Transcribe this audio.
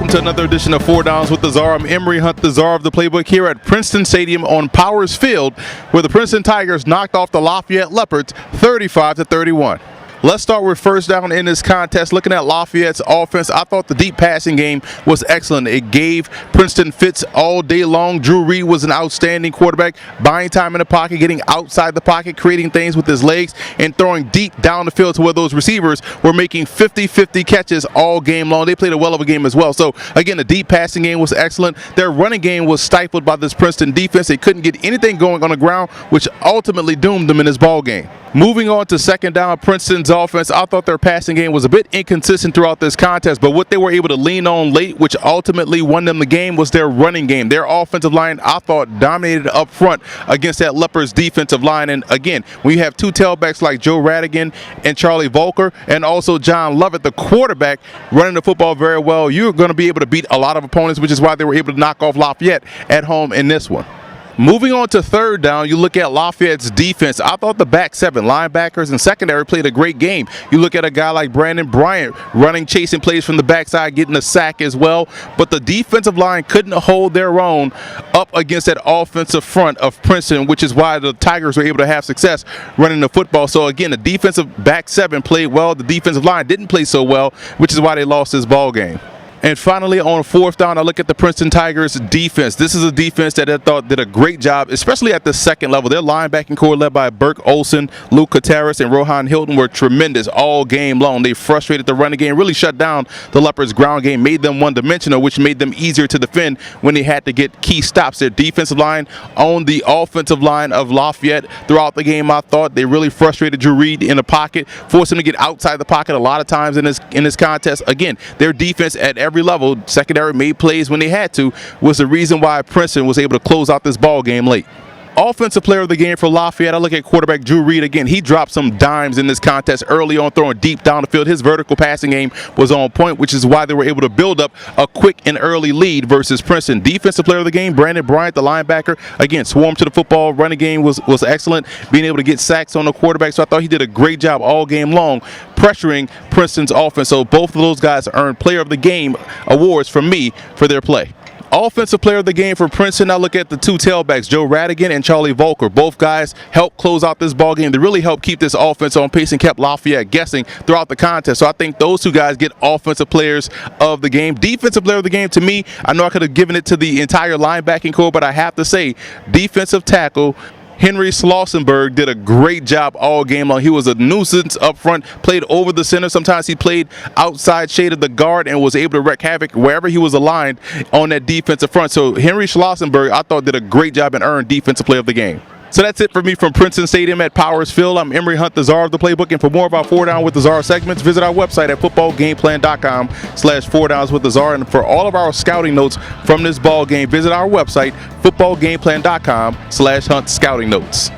welcome to another edition of 4 Downs with the Czar. I'm Emery Hunt, the Czar of the playbook, here at Princeton Stadium on Powers Field, where the Princeton Tigers knocked off the Lafayette Leopards 35-31. Let's start with first down in this contest. Looking at Lafayette's offense, I thought the deep passing game was excellent. It gave Princeton fits all day long. Drew Reed was an outstanding quarterback, buying time in the pocket, getting outside the pocket, creating things with his legs, and throwing deep down the field to where those receivers were making 50-50 catches all game long. They played a well of a game as well. So, again, the deep passing game was excellent. Their running game was stifled by this Princeton defense. They couldn't get anything going on the ground, which ultimately doomed them in this ball game. Moving on to second down, Princeton's offense, I thought their passing game was a bit inconsistent throughout this contest, but what they were able to lean on late, which ultimately won them the game, was their running game. Their offensive line, I thought, dominated up front against that Leopards defensive line. And again, when you have two tailbacks like Joe Radigan and Charlie Volker, and also John Lovett, the quarterback, running the football very well, you're going to be able to beat a lot of opponents, which is why they were able to knock off Lafayette at home in this one. Moving on to third down, you look at Lafayette's defense. I thought the back seven, linebackers and secondary, played a great game. You look at a guy like Brandon Bryant running, chasing plays from the backside, getting a sack as well. But the defensive line couldn't hold their own up against that offensive front of Princeton, which is why the Tigers were able to have success running the football. So again, the defensive back seven played well. The defensive line didn't play so well, which is why they lost this ball game. And finally, on fourth down, I look at the Princeton Tigers defense. This is a defense that I thought did a great job, especially at the second level. Their linebacking core, led by Burke Olson, Luke Kateris, and Rohan Hilton, were tremendous all game long. They frustrated the running game, really shut down the Leopards' ground game, made them one-dimensional, which made them easier to defend when they had to get key stops. Their defensive line on the offensive line of Lafayette throughout the game, I thought they really frustrated Drew Reed in the pocket, forced him to get outside the pocket a lot of times in this contest. Again, their defense at every level, secondary made plays when they had to, was the reason why Princeton was able to close out this ball game late. Offensive player of the game for Lafayette, I look at quarterback Drew Reed again. He dropped some dimes in this contest early on, throwing deep down the field. His vertical passing game was on point, which is why they were able to build up a quick and early lead versus Princeton. Defensive player of the game, Brandon Bryant, the linebacker, again, swarmed to the football. Running game was excellent, being able to get sacks on the quarterback. So I thought he did a great job all game long pressuring Princeton's offense. So both of those guys earned player of the game awards from me for their play. Offensive player of the game for Princeton, I look at the two tailbacks, Joe Radigan and Charlie Volker. Both guys helped close out this ball game. They really helped keep this offense on pace and kept Lafayette guessing throughout the contest. So I think those two guys get offensive players of the game. Defensive player of the game, to me, I know I could have given it to the entire linebacking core, but I have to say, defensive tackle Henry Schlossenberg did a great job all game long. He was a nuisance up front, played over the center. Sometimes he played outside shade of the guard and was able to wreak havoc wherever he was aligned on that defensive front. So Henry Schlossenberg, I thought, did a great job and earned defensive player of the game. So that's it for me from Princeton Stadium at Powers Field. I'm Emery Hunt, the Czar of the playbook. And for more about 4 Down with the Czar segments, visit our website at footballgameplan.com/4 Downs with the Czar. And for all of our scouting notes from this ball game, visit our website, footballgameplan.com/Hunt scouting notes.